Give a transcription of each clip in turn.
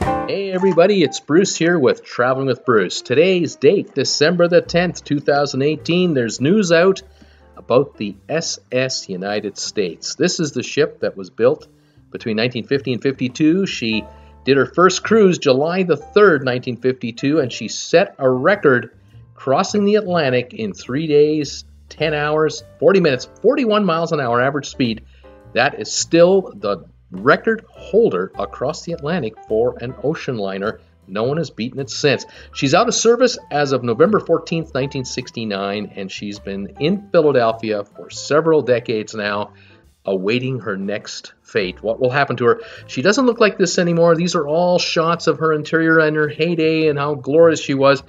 Hey everybody, it's Bruce here with Traveling with Bruce. Today's date, December the 10th, 2018. There's news out about the SS United States. This is the ship that was built between 1950 and 52. She did her first cruise July the 3rd, 1952, and she set a record crossing the Atlantic in 3 days, 10 hours, 40 minutes, 41 miles an hour average speed. That is still the record holder across the Atlantic for an ocean liner. No one has beaten it since. She's out of service as of November 14th, 1969, and she's been in Philadelphia for several decades now, awaiting her next fate. What will happen to her? She doesn't look like this anymore. These are all shots of her interior in her heyday and how glorious she was.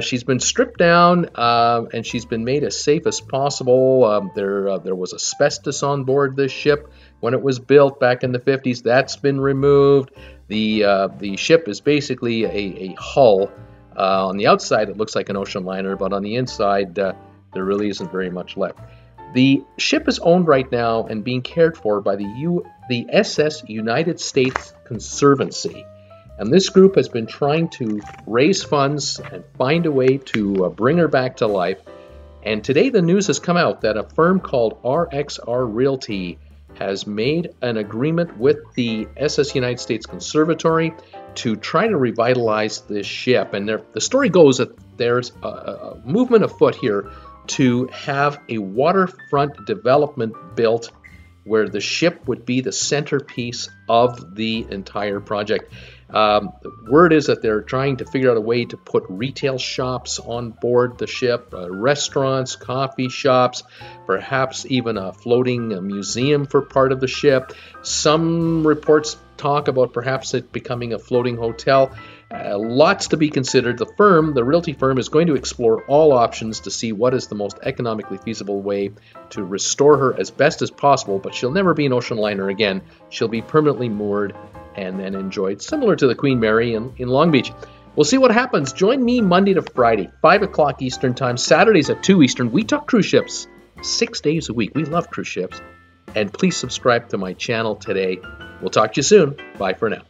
She's been stripped down and she's been made as safe as possible. There was asbestos on board this ship when it was built back in the 50s. That's been removed. The ship is basically a hull. On the outside, it looks like an ocean liner, but on the inside, there really isn't very much left. The ship is owned right now and being cared for by the SS United States Conservatory. And this group has been trying to raise funds and find a way to bring her back to life. And today the news has come out that a firm called RXR Realty has made an agreement with the SS United States Conservatory to try to revitalize this ship. And the story goes that there's a movement afoot here to have a waterfront development built where the ship would be the centerpiece of the entire project. The word is that they're trying to figure out a way to put retail shops on board the ship, restaurants, coffee shops, perhaps even a floating museum for part of the ship. Some reports talk about perhaps it becoming a floating hotel. Lots to be considered. The realty firm, is going to explore all options to see what is the most economically feasible way to restore her as best as possible, but she'll never be an ocean liner again. She'll be permanently moored and then enjoyed, similar to the Queen Mary in Long Beach. We'll see what happens. Join me Monday to Friday, 5 o'clock Eastern Time, Saturdays at 2 Eastern. We talk cruise ships 6 days a week. We love cruise ships. And please subscribe to my channel today. We'll talk to you soon. Bye for now.